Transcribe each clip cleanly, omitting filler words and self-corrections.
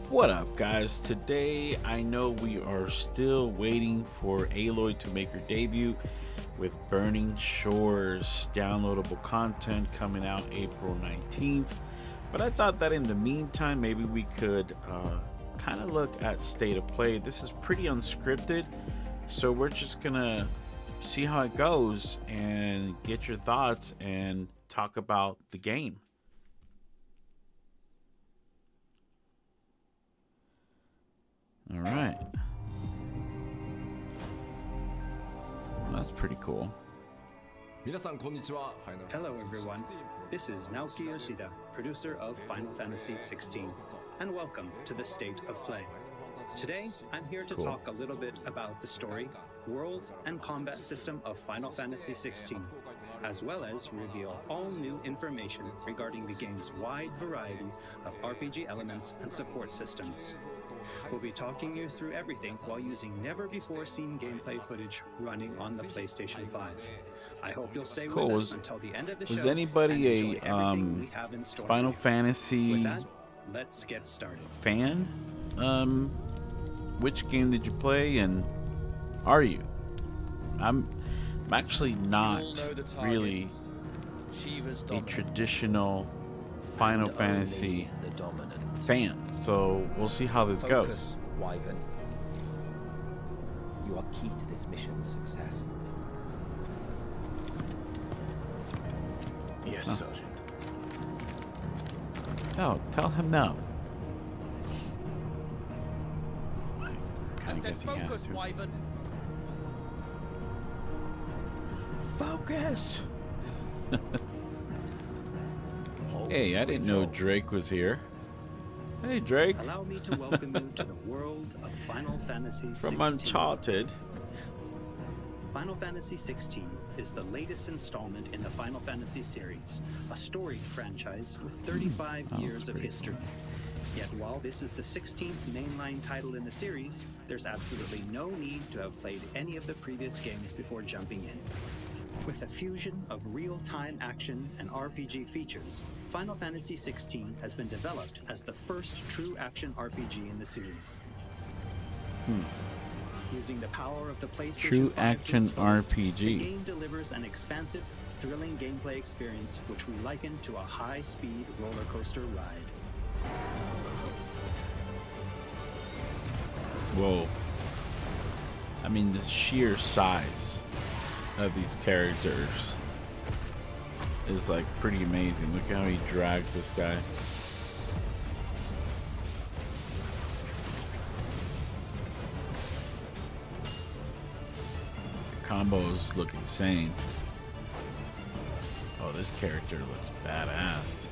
What up, guys? Today, I know we are still waiting for Aloy to make her debut with Burning Shores downloadable content coming out April 19th. But I thought that in the meantime, maybe we could kind of look at State of Play. This is pretty unscripted, so we're just gonna see how it goes and get your thoughts and talk about the game. All right. Well, that's pretty cool. Hello everyone, this is Naoki Yoshida, producer of Final Fantasy XVI, and welcome to the State of Play. Today, I'm here to talk a little bit about the story, world, and combat system of Final Fantasy XVI, as well as reveal all new information regarding the game's wide variety of RPG elements and support systems. We'll be talking you through everything while using never-before-seen gameplay footage running on the PlayStation 5. I hope you'll stay with us until the end of the show. Was anybody a Final Fantasy with that, let's get started. fan? Which game did you play, and are you? I'm actually not really a traditional Final Fantasy fan, so we'll see how this goes. Wyvern. You are key to this mission's success. Yes, Sergeant. No, tell him no. I kind of guess he has to. Wyvern. Focus! Hey, I didn't know Drake was here. Hey, Drake. Allow me to welcome you to the world of Final Fantasy XVI. From Uncharted. Final Fantasy XVI is the latest installment in the Final Fantasy series, a storied franchise with 35 years of history. Yet while this is the 16th mainline title in the series, there's absolutely no need to have played any of the previous games before jumping in. With a fusion of real-time action and RPG features, Final Fantasy XVI has been developed as the first true action RPG in the series. Using the power of the PlayStation True 5 action consoles, RPG. the game delivers an expansive, thrilling gameplay experience which we liken to a high-speed roller coaster ride. Whoa. I mean, the sheer size of these characters is like pretty amazing. Look how he drags this guy. The combos look insane. Oh, this character looks badass.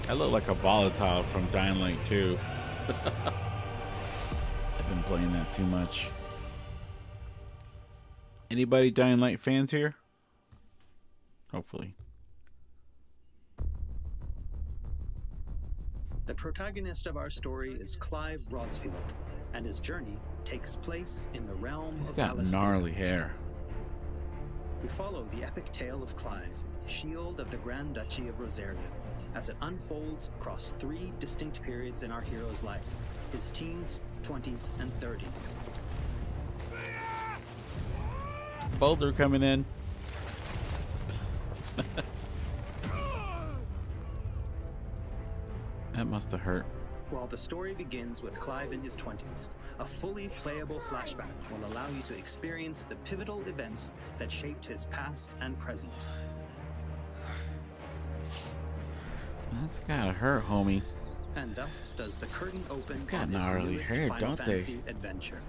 I look like a volatile from Dying Light 2. I've been playing that too much. Anybody Dying Light fans here? Hopefully. The protagonist of our story is Clive Rosfield, and his journey takes place in the realm He's of got Valisthea. gnarly hair. We follow the epic tale of Clive, Shield of the Grand Duchy of Rosaria, as it unfolds across 3 distinct periods in our hero's life: his teens, 20s, and 30s. Boulder coming in. That must have hurt. While the story begins with Clive in his 20s, a fully playable flashback will allow you to experience the pivotal events that shaped his past and present. That's gotta hurt, homie. And thus does the curtain open got on this gnarly newest hair, Final don't they? Fantasy adventure.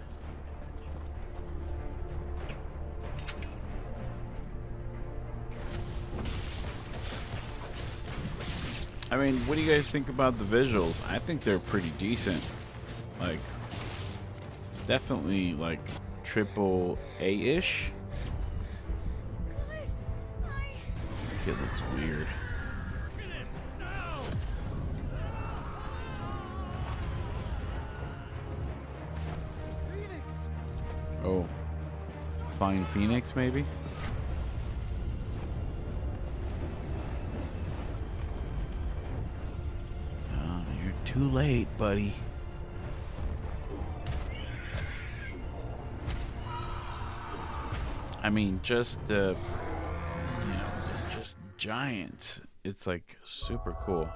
I mean, what do you guys think about the visuals? I think they're pretty decent. Like, definitely like triple A-ish. Kid looks weird. Flying Phoenix, maybe? Oh, you're too late, buddy. I mean, just the, you know, they're just giants. It's like super cool.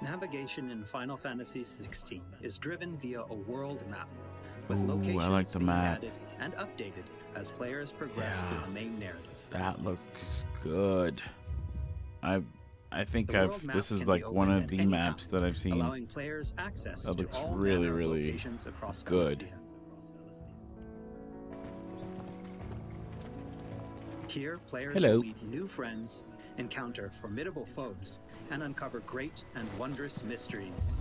Navigation in Final Fantasy XVI is driven via a world map, with Ooh, locations I like the being map. added and updated as players progress through the main narrative. That looks good. I think The world map this is can like be one opened of at the any maps time, that I've seen. allowing players access That to looks all really, manner of really locations across good. Celestia. Here, players Hello. will meet new friends, encounter formidable foes, and uncover great and wondrous mysteries.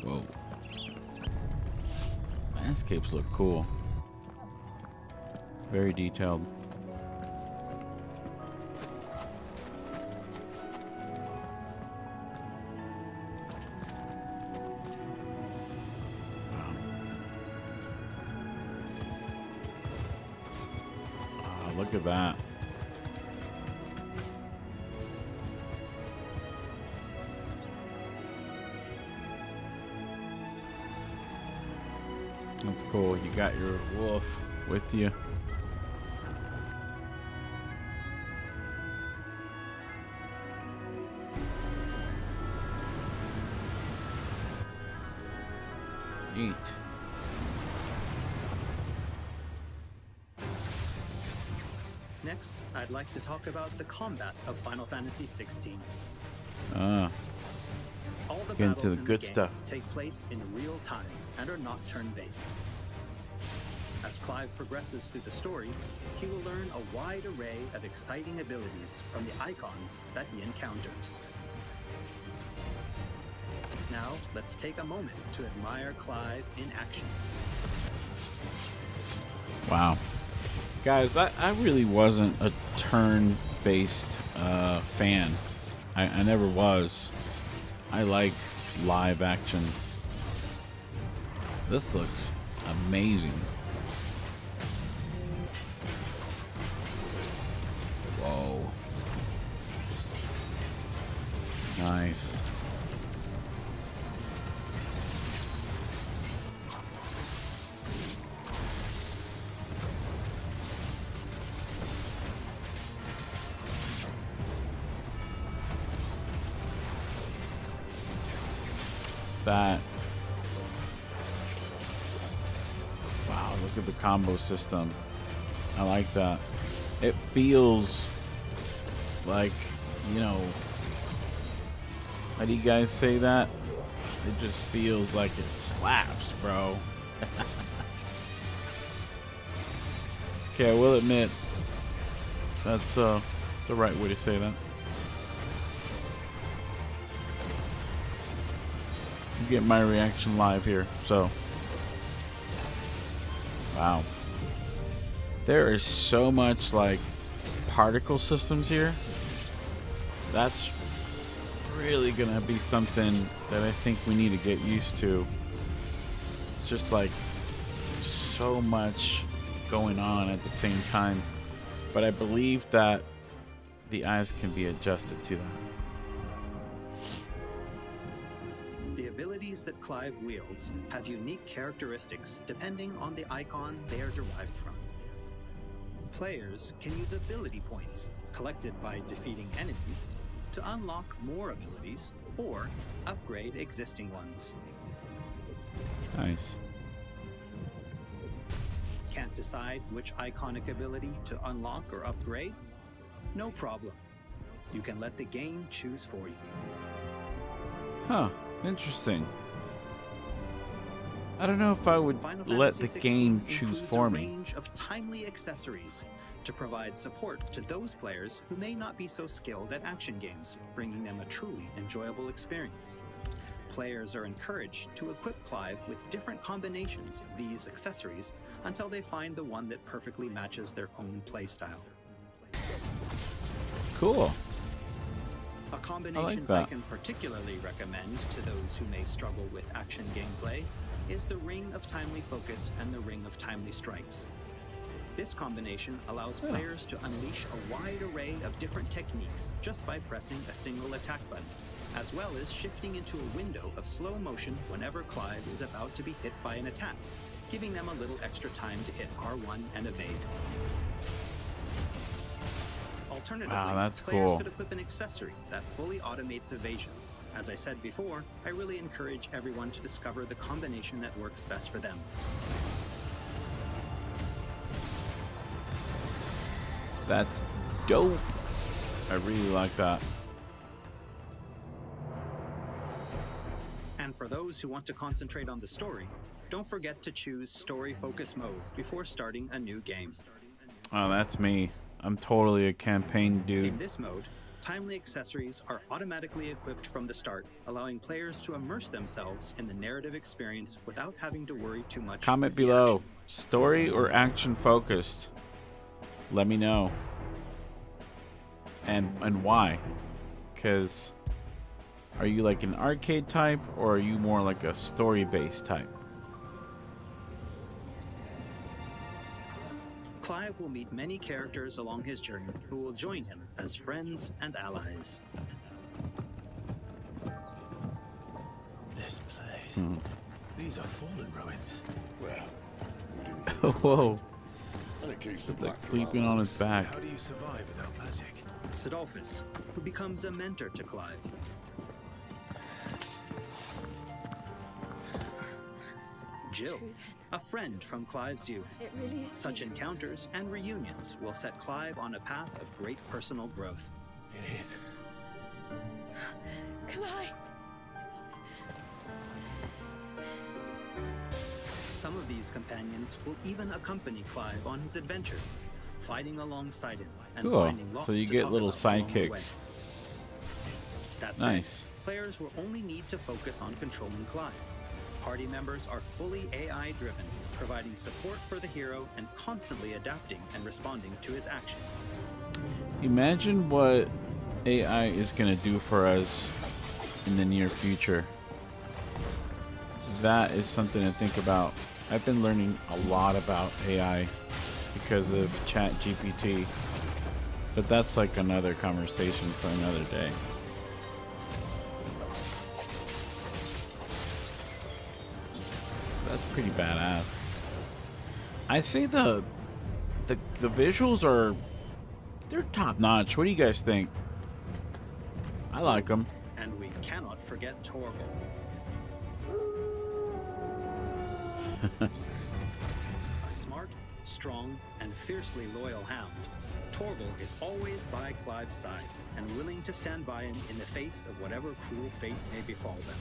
Whoa. Landscapes look cool. Very detailed. Wow. Oh, look at that. That's cool. You got your wolf with you. Neat. Next, I'd like to talk about the combat of Final Fantasy XVI. Ah, All the Get into battles the in good the game stuff. take place in real time and are not turn-based. As Clive progresses through the story, he will learn a wide array of exciting abilities from the icons that he encounters. Now, let's take a moment to admire Clive in action. wow. Guys, I really wasn't a turn-based fan. I never was. I like live action. This looks amazing. Whoa. Nice. That. Wow, look at the combo system. I like that. It feels like, you know, how do you guys say that? It just feels like it slaps, bro. Okay, I will admit that's the right way to say that. You get my reaction live here, so wow. There is so much like particle systems here. That's really gonna be something that I think we need to get used to. It's just like so much going on at the same time, but I believe that the eyes can be adjusted to that. The abilities that Clive wields have unique characteristics depending on the icon they are derived from. Players can use ability points collected by defeating enemies to unlock more abilities or upgrade existing ones. Nice. Can't decide which iconic ability to unlock or upgrade? No problem. You can let the game choose for you. Huh. Interesting. I don't know if I would Final let Fantasy the game XVI choose includes for a me. range of timely accessories to provide support to those players who may not be so skilled at action games, bringing them a truly enjoyable experience. Players are encouraged to equip Clive with different combinations of these accessories until they find the one that perfectly matches their own playstyle. Cool. A combination I can particularly recommend to those who may struggle with action gameplay is the Ring of Timely Focus and the Ring of Timely Strikes. This combination allows players to unleash a wide array of different techniques just by pressing a single attack button, as well as shifting into a window of slow motion whenever Clive is about to be hit by an attack, giving them a little extra time to hit R1 and evade. Alternatively, that's players cool. could equip an accessory that fully automates evasion. As I said before, I really encourage everyone to discover the combination that works best for them. That's dope. I really like that. And for those who want to concentrate on the story, don't forget to choose Story Focus mode before starting a new game. Oh, that's me. I'm totally a campaign dude. In this mode, timely accessories are automatically equipped from the start, allowing players to immerse themselves in the narrative experience without having to worry too much. Comment below, story or action focused? Let me know. And why? Because are you like an arcade type or are you more like a story-based type? Clive will meet many characters along his journey who will join him as friends and allies. This place. These are fallen ruins. Well, Whoa. and it keeps the It's like black sleeping on his back. How do you survive without magic? Sidolphus, who becomes a mentor to Clive. Jill, a friend from Clive's youth. It really is. Such encounters and reunions will set Clive on a path of great personal growth. It is. Clive! Some of these companions will even accompany Clive on his adventures, fighting alongside him and Cool. finding lots So you to get talk little about along the way. sidekicks. That Nice. said, players will only need to focus on controlling Clive. Party members are fully AI-driven, providing support for the hero and constantly adapting and responding to his actions. Imagine what AI is going to do for us in the near future. That is something to think about. I've been learning a lot about AI because of G.I.P, but that's like another conversation for another day. That's pretty badass. I say the visuals are, they're top notch. What do you guys think? I like them. And we cannot forget Torgal. A smart, strong, and fiercely loyal hound, Torgal is always by Clive's side and willing to stand by him in the face of whatever cruel fate may befall them.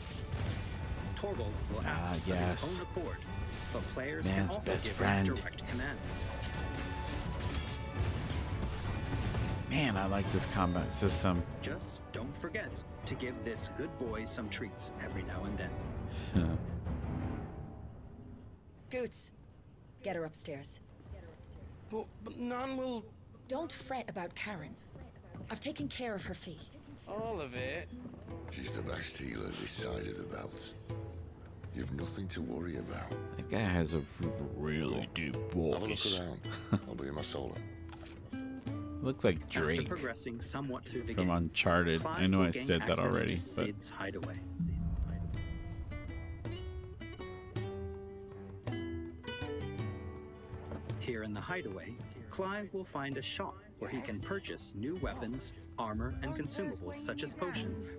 Torgal will act of yes. his own accord, but players Man's can also best give friend. him direct commands. Man, I like this combat system. Just don't forget to give this good boy some treats every now and then. Goots, get her upstairs. But none will. Don't fret about Karen. I've taken care of her fee. All of it. She's the best healer this side of the belt. You've nothing to worry about. That guy has a really deep Have a look voice. around. I'll be in my solar. Looks like After Drake progressing somewhat through the from game, Uncharted. Clive I know will I gain said that access already, to but Sid's hideaway. Here in the hideaway, Clive will find a shop where he can purchase new weapons, armor, and consumables such as potions.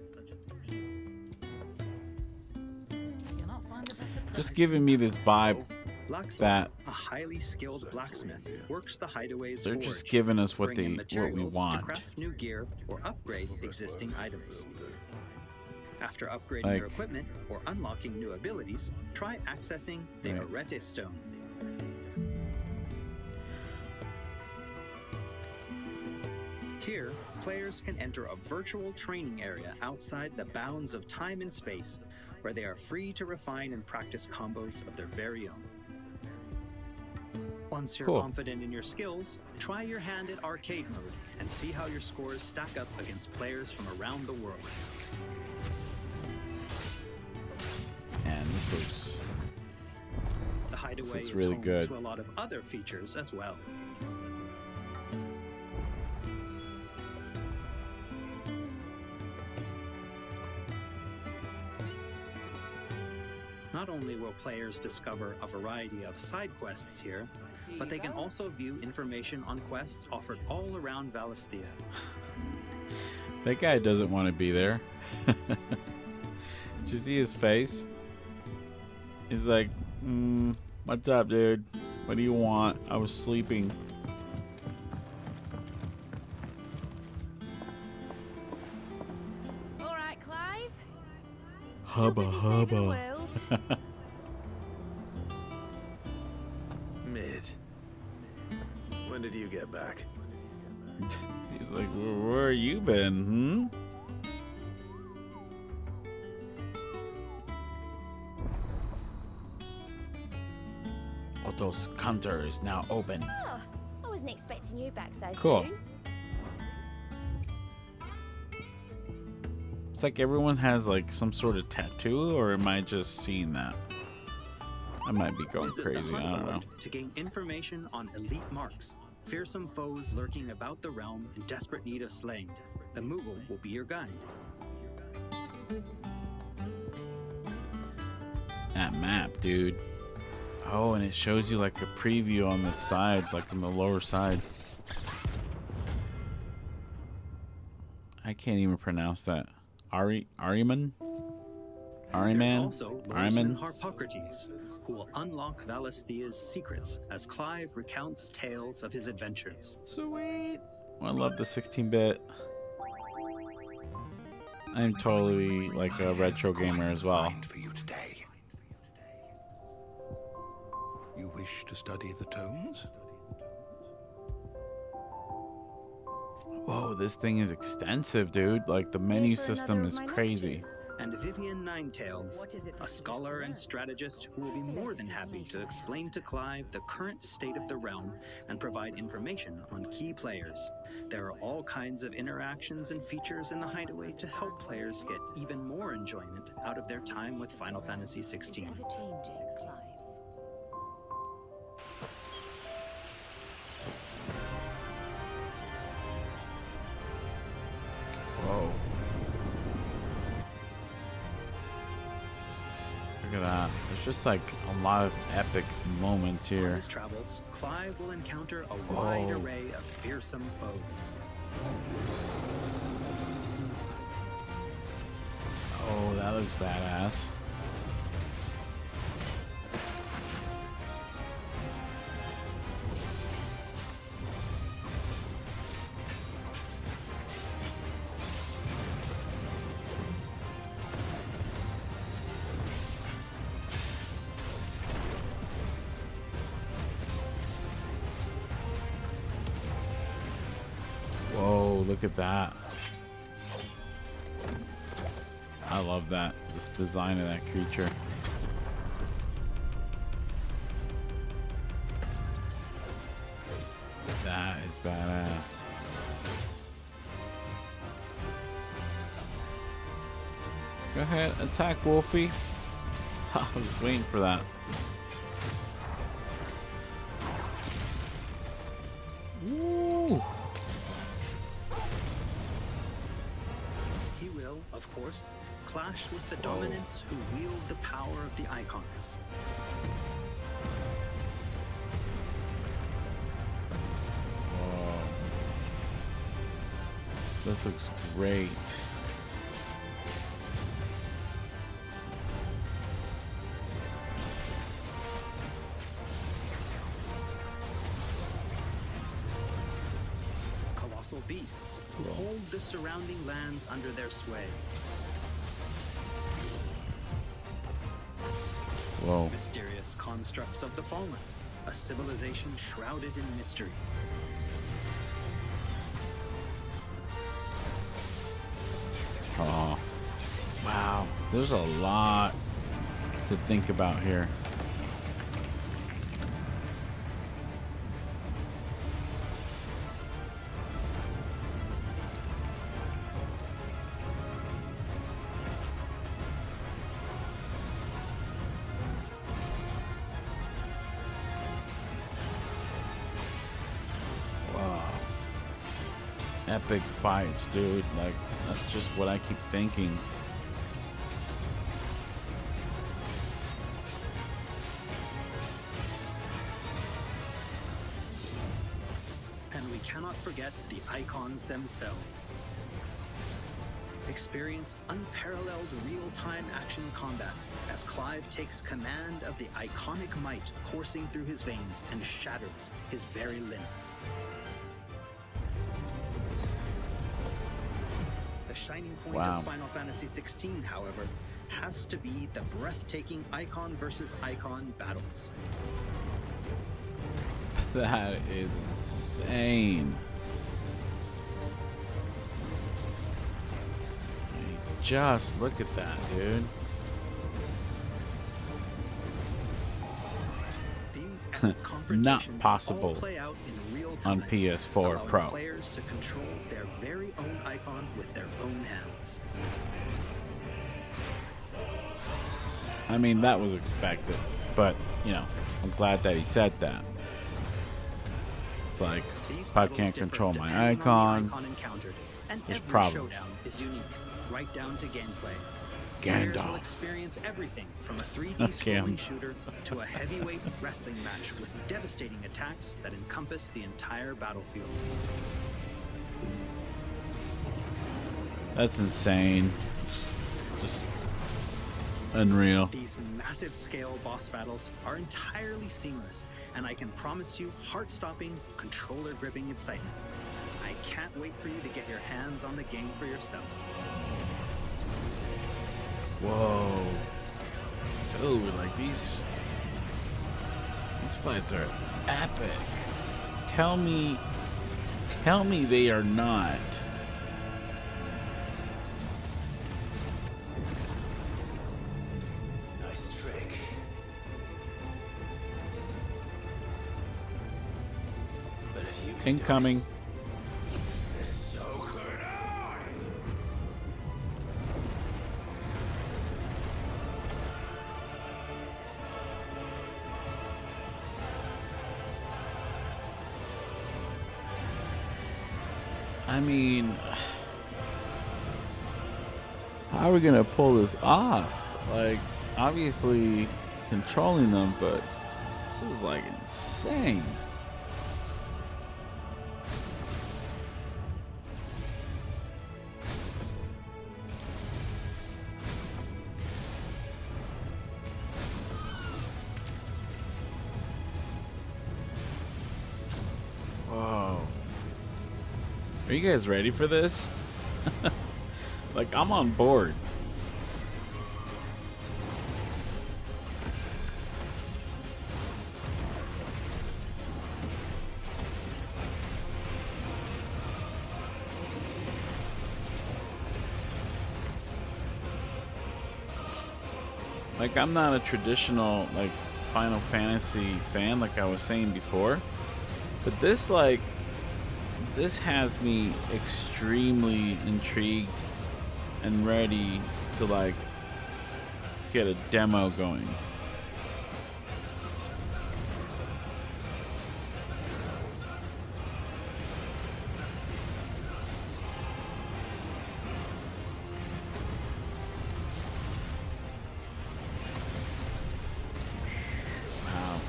just giving me this vibe Blackthorn, that a highly skilled blacksmith, works the hideaway's they're forge, just giving us what bringing what we materials want. to craft new gear or upgrade existing items. After upgrading Like- your equipment or unlocking new abilities, try accessing the Right. Arete Stone. Here, players can enter a virtual training area outside the bounds of time and space, where they are free to refine and practice combos of their very own. Once you're Cool. confident in your skills, try your hand at arcade mode and see how your scores stack up against players from around the world. And this looks The Hideaway looks is really home good. to a lot of other features as well. Not only will players discover a variety of side quests here, but they can also view information on quests offered all around Valisthea. that guy doesn't want to be there. Did you see his face? He's like, what's up, dude? What do you want? I was sleeping. All right, Clive. Hubba Still busy saving the hubba. world. Mid. When did you get back? He's like, where you been? Otto's counter is now open. Oh, I wasn't expecting you back so Cool. soon. It's like everyone has like some sort of tattoo, or am I just seeing that? I might be going Visit crazy. the I Hunt don't know. Board to gain information on elite marks, fearsome foes lurking about the realm in desperate need of slaying. The Moogle will be your guide. That map, dude. Oh, and it shows you like a preview on the side, like on the lower side. I can't even pronounce that. Ariman? There's Ariman? also Ariman? Lordsman Harpocrates, who will unlock Valisthea's secrets as Clive recounts tales of his adventures. Sweet. I love the 16-bit. I'm totally like a retro gamer as well. Find for you today. You wish to study the tomes? Whoa, this thing is extensive, dude. Like the menu Here for system another is of my crazy. lectures. And Vivian Ninetails, What is it that a you wish to scholar and learn? strategist who will be Where's the more latest than happy to information? explain to Clive the current state of the realm and provide information on key players. There are all kinds of interactions and features in the Hideaway to help players get even more enjoyment out of their time with Final Fantasy It's XVI. ever changing, Clive. Whoa. Look at that. There's just like a lot of epic moments On here. his travels, Clive will encounter a wide Whoa. array of fearsome foes. Oh, that looks badass. Whoa, look at that. I love that. This design of that creature. That is badass. Go ahead, attack Wolfie. I was waiting for that. Woo! He will, of course, clash with the dominants who wield the power of the icons. Whoa. This looks great. Colossal beasts who hold the surrounding lands under their sway. Whoa. Mysterious constructs of the fallen, a civilization shrouded in mystery. Oh. Wow. There's a lot to think about here. epic fights, dude. Like, that's just what I keep thinking. And we cannot forget the icons themselves. Experience unparalleled real-time action combat as Clive takes command of the iconic might coursing through his veins and shatters his very limits. The shining point of Final Fantasy XVI, however, has to be the breathtaking icon versus icon battles. That is insane. Just look at that, dude. These epic confrontations Not possible all play out in real time, on PS4 allowing Pro. players to control their very own icon with their own hands. I mean, that was expected, but you know, I'm glad that he said that. It's like, if I can't control my icon, there's problems. Showdown is unique, right down to gameplay. Players will experience everything from a 3D scrolling shooter to a heavyweight wrestling match with devastating attacks that encompass the entire battlefield. That's insane. Just unreal. These massive scale boss battles are entirely seamless, and I can promise you heart-stopping, controller-gripping excitement. I can't wait for you to get your hands on the game for yourself. Whoa. Dude, like these fights are epic. Tell me they are not. Nice trick. But if you can Incoming. so could I. I mean, how are we gonna pull this off? Like, obviously controlling them, but this is like insane. Whoa. Are you guys ready for this? Like, I'm on board. Like, I'm not a traditional, like, Final Fantasy fan, like I was saying before. But this, like, this has me extremely intrigued and ready to, like, get a demo going. Wow.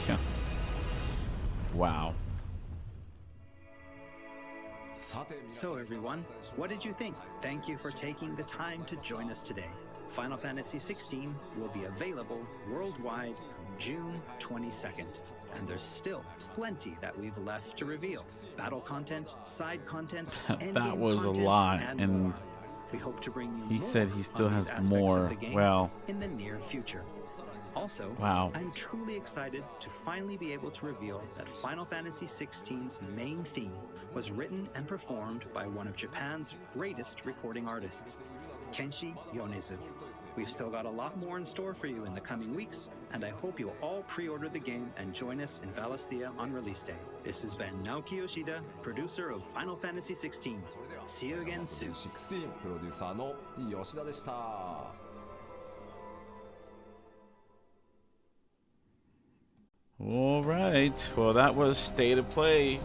Yeah. Wow. So everyone, what did you think? Thank you for taking the time to join us today. Final Fantasy XVI will be available worldwide June 22nd. And there's still plenty that we've left to reveal. Battle content, side content, That was a lot, and we hope to bring you he more said he still on these has aspects more. of the game Well, in the near future. Also, Wow. I'm truly excited to finally be able to reveal that Final Fantasy XVI's main theme was written and performed by one of Japan's greatest recording artists, Kenshi Yonezu. We've still got a lot more in store for you in the coming weeks, and I hope you'll all pre-order the game and join us in Valisthea on release day. This has been Naoki Yoshida, producer of Final Fantasy XVI. See you again soon. 16プロデューサーの吉田でした。All right. Well, that was State of Play,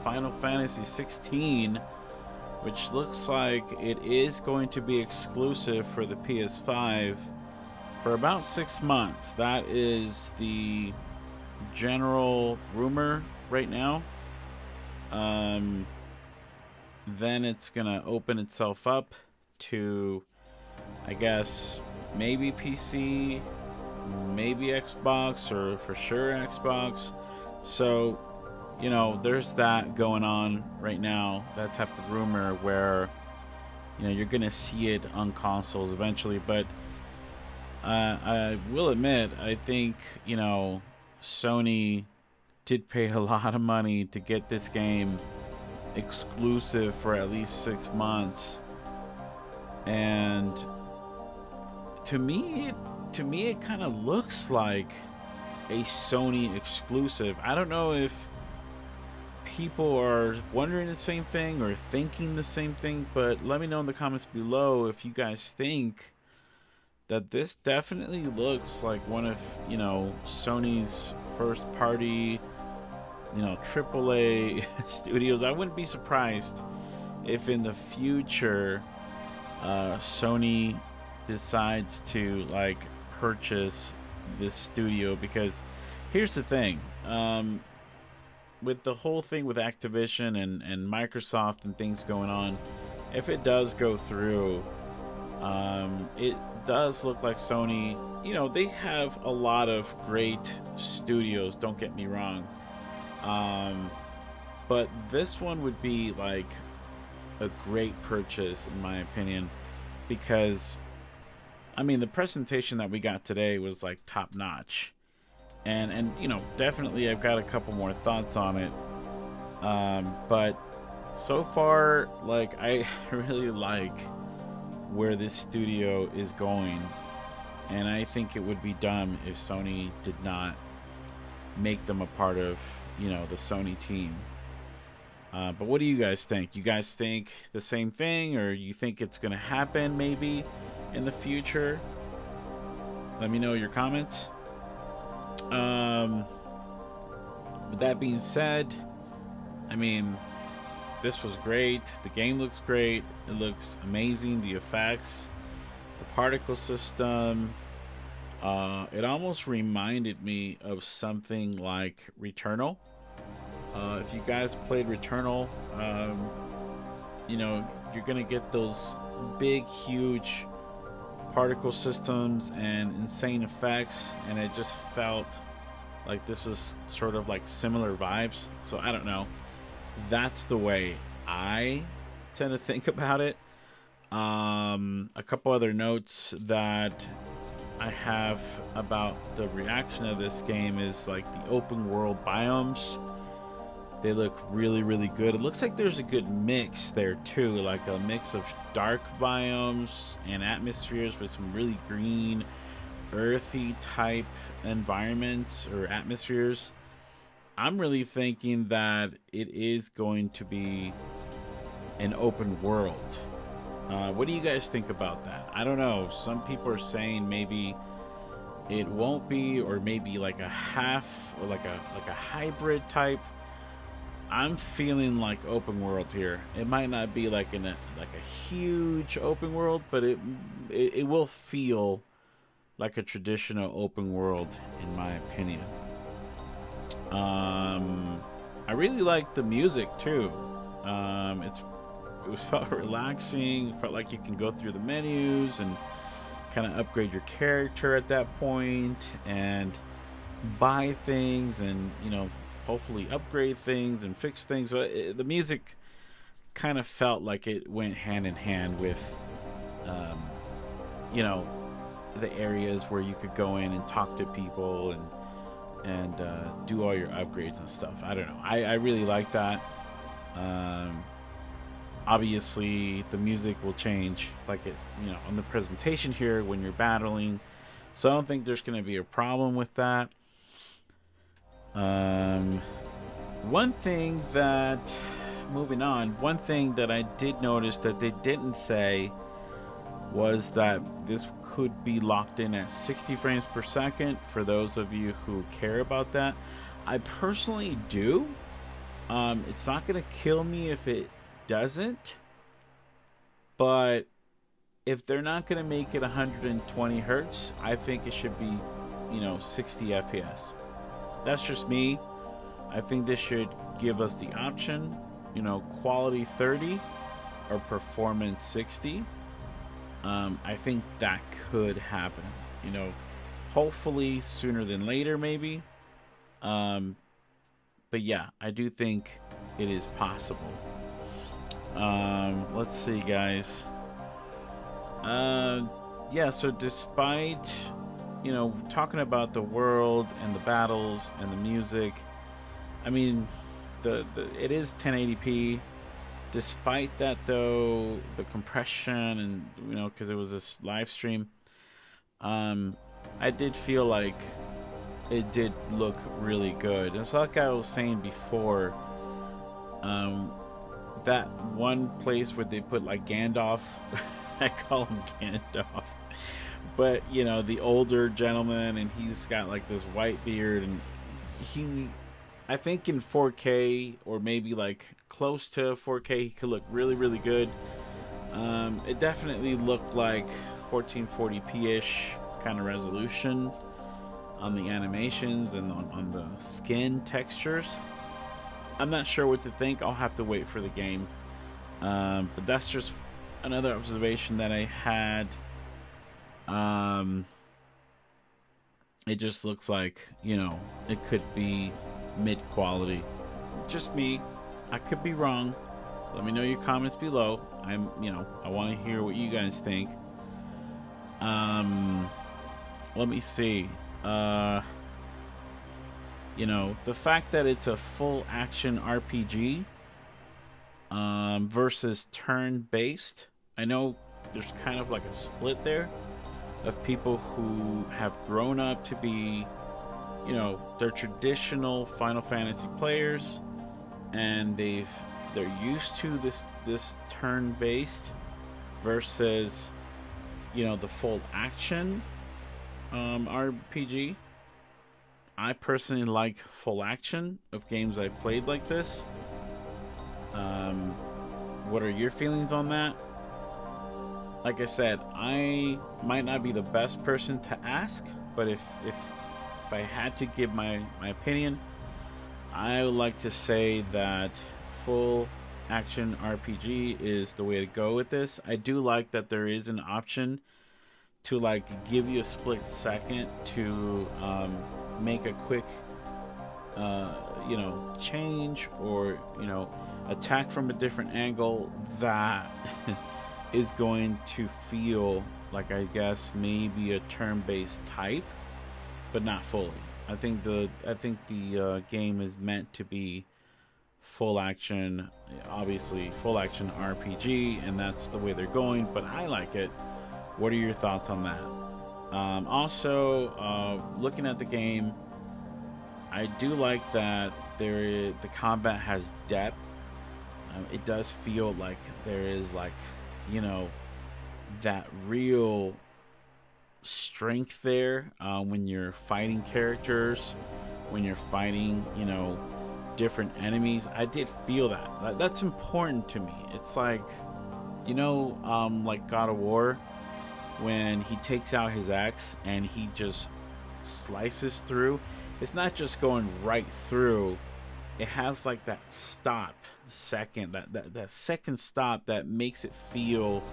Final Fantasy 16, which looks like it is going to be exclusive for the PS5 for about 6 months. That is the general rumor right now. Then it's gonna open itself up to, I guess, maybe PC, maybe Xbox, or for sure Xbox. So, you know, there's that going on right now, that type of rumor where, you know, you're gonna see it on consoles eventually. But I will admit, I think, you know, Sony did pay a lot of money to get this game exclusive for at least 6 months, and to me it kind of looks like a Sony exclusive. I don't know if people are wondering the same thing or thinking the same thing, but let me know in the comments below if you guys think that this definitely looks like one of, you know, Sony's first party, you know, AAA studios. I wouldn't be surprised if in the future Sony decides to like purchase this studio, because here's the thing, with the whole thing with Activision and Microsoft and things going on, if it does go through, it does look like Sony, you know, they have a lot of great studios, don't get me wrong, but this one would be like a great purchase in my opinion, because I mean, the presentation that we got today was like top notch, and you know, definitely I've got a couple more thoughts on it, but so far, like, I really like where this studio is going, and I think it would be dumb if Sony did not make them a part of, you know, the Sony team. But what do you guys think? You guys think the same thing, or you think it's gonna happen maybe in the future? Let me know your comments. With that being said, I mean, this was great. The game looks great. It looks amazing. The effects, the particle system, it almost reminded me of something like Returnal. If you guys played Returnal, you know, you're gonna get those big, huge particle systems and insane effects, and it just felt like this was sort of like similar vibes. So I don't know, that's the way I tend to think about it. A couple other notes that I have about the reaction of this game is like the open world biomes. They look really, really good. It looks like there's a good mix there too, like a mix of dark biomes and atmospheres with some really green, earthy type environments or atmospheres. I'm really thinking that it is going to be an open world. What do you guys think about that? I don't know. Some people are saying maybe it won't be, or maybe like a half, or like a hybrid type. I'm feeling like open world here. It might not be like a huge open world, but it will feel like a traditional open world in my opinion. I really like the music too. It felt relaxing. Felt like you can go through the menus and kind of upgrade your character at that point and buy things, and you know, hopefully upgrade things and fix things. So the music kind of felt like it went hand in hand with, you know, the areas where you could go in and talk to people and do all your upgrades and stuff. I don't know. I really like that. Obviously, the music will change, like it, on the presentation here when you're battling. So I don't think there's going to be a problem with that. One thing that, moving on, one thing that I did notice that they didn't say was that this could be locked in at 60 frames per second for those of you who care about that. I personally do. It's not going to kill me if it doesn't, but if they're not going to make it 120 hertz, I think it should be 60 FPS. That's just me. I think this should give us the option, quality 30 or performance 60. I think that could happen, hopefully sooner than later, maybe. But yeah, I do think it is possible. Let's see, guys. Yeah, so despite, talking about the world and the battles and the music, I mean, it is 1080p. Despite that, though, the compression and, because it was this live stream, I did feel like it did look really good. It's like I was saying before, that one place where they put like Gandalf, I call him Gandalf, but the older gentleman, and he's got like this white beard, and I think in 4K or maybe like close to 4K, he could look really, really good. It definitely looked like 1440p-ish kind of resolution on the animations and on the skin textures. I'm not sure what to think. I'll have to wait for the game. But that's just another observation that I had. It just looks like, it could be mid-quality. Just me. I could be wrong. Let me know your comments below. I want to hear what you guys think. Let me see. The fact that it's a full action RPG versus turn-based, I know there's kind of like a split there of people who have grown up to be, they're traditional Final Fantasy players, and they're used to this turn-based versus, the full action RPG. I personally like full action of games I played like this. What are your feelings on that? Like I said, I might not be the best person to ask, but if I had to give my opinion, I would like to say that full action RPG is the way to go with this. I do like that there is an option to like give you a split second to make a quick change, or attack from a different angle that is going to feel like, I guess, maybe a turn-based type, but not fully. I think the game is meant to be full action, obviously full action RPG, and that's the way they're going, but I like it. What are your thoughts on that? Also, looking at the game, I do like that the combat has depth. It does feel like there is like, that real strength there when you're fighting characters, when you're fighting, different enemies. I did feel that. That's important to me. It's like, like God of War, when he takes out his axe and he just slices through. It's not just going right through. It has like that stop second, that second stop that makes it feel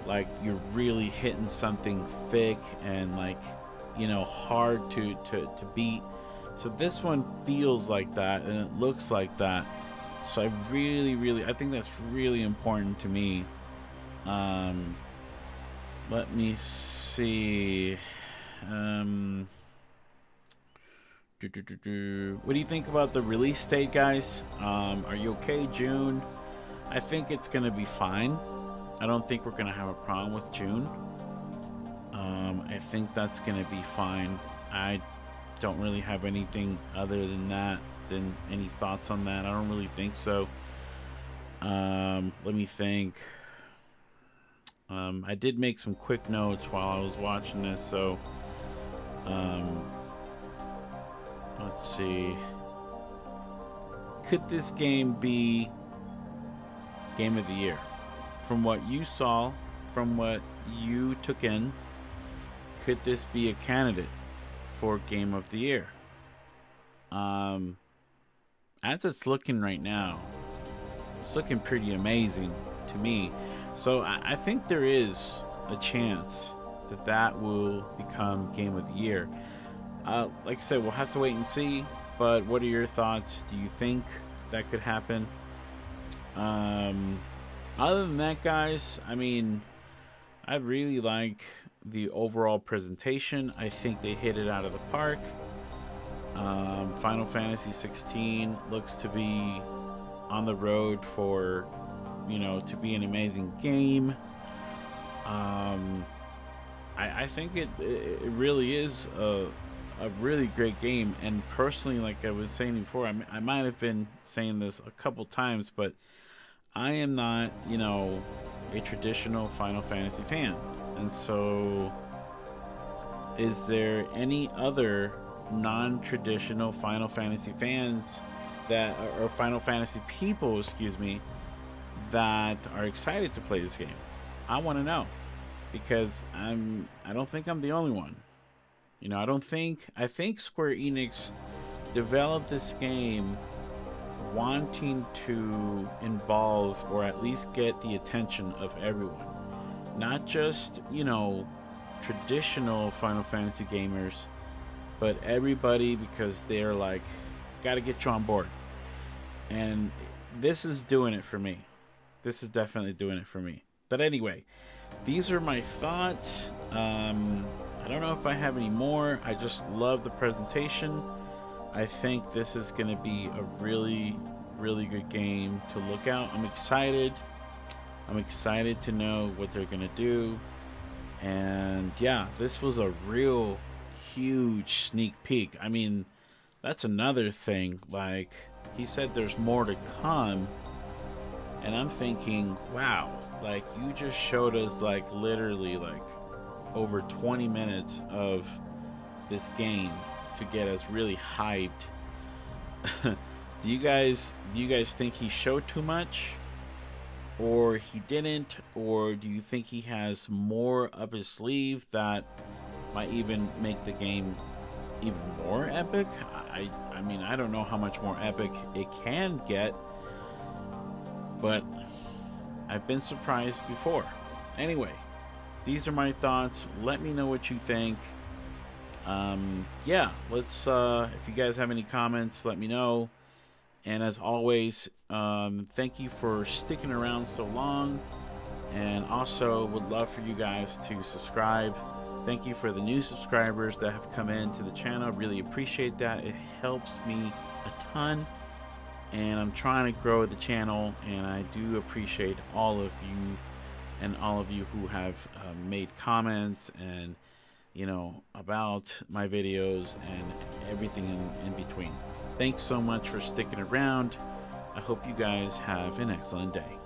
like you're really hitting something thick and like, hard to beat. So this one feels like that, and it looks like that. So I think that's really important to me. Let me see. What do you think about the release date, guys? Are you okay? June? I think it's gonna be fine. I don't think we're gonna have a problem with June. I think that's gonna be fine. I don't really have anything other than that. Than any thoughts on that? I don't really think so. Let me think. I did make some quick notes while I was watching this, so let's see. Could this game be Game of the Year? From what you saw, from what you took in, could this be a candidate for Game of the Year? As it's looking right now, it's looking pretty amazing to me. So I think there is a chance that that will become Game of the Year. Like I said, we'll have to wait and see. But what are your thoughts? Do you think that could happen? Other than that, guys, I mean, I really like the overall presentation. I think they hit it out of the park. Final Fantasy 16 looks to be on the road for, you know, to be an amazing game. I think it really is a really great game. And personally, like I was saying before, I might have been saying this a couple times, but I am not, you know, a traditional Final Fantasy fan. And so, is there any other non-traditional Final Fantasy fans that, or Final Fantasy people, excuse me, that are excited to play this game? I want to know, because I don't think I'm the only one. You know, I think Square Enix developed this game wanting to involve, or at least get the attention of everyone, not just, you know, traditional Final Fantasy gamers, but everybody, because they're like, gotta get you on board. And this is doing it for me. This is definitely doing it for me. But anyway, these are my thoughts. I don't know if I have any more. I just love the presentation. I think this is going to be a really, really good game to look out. I'm excited. I'm excited to know what they're going to do. And yeah, this was a real huge sneak peek. I mean, that's another thing. Like, he said there's more to come. And I'm thinking, wow, like, you just showed us, like, literally, like, over 20 minutes of this game to get us really hyped. Do you guys think he showed too much, or he didn't, or do you think he has more up his sleeve that might even make the game even more epic? I mean, I don't know how much more epic it can get, but I've been surprised before. Anyway, these are my thoughts. Let me know what you think. Yeah, let's, if you guys have any comments, let me know. And as always, thank you for sticking around so long. And also would love for you guys to subscribe. Thank you for the new subscribers that have come into the channel. Really appreciate that. It helps me a ton. And I'm trying to grow the channel, and I do appreciate all of you and all of you who have made comments and, you know, about my videos and everything in between. Thanks so much for sticking around. I hope you guys have an excellent day.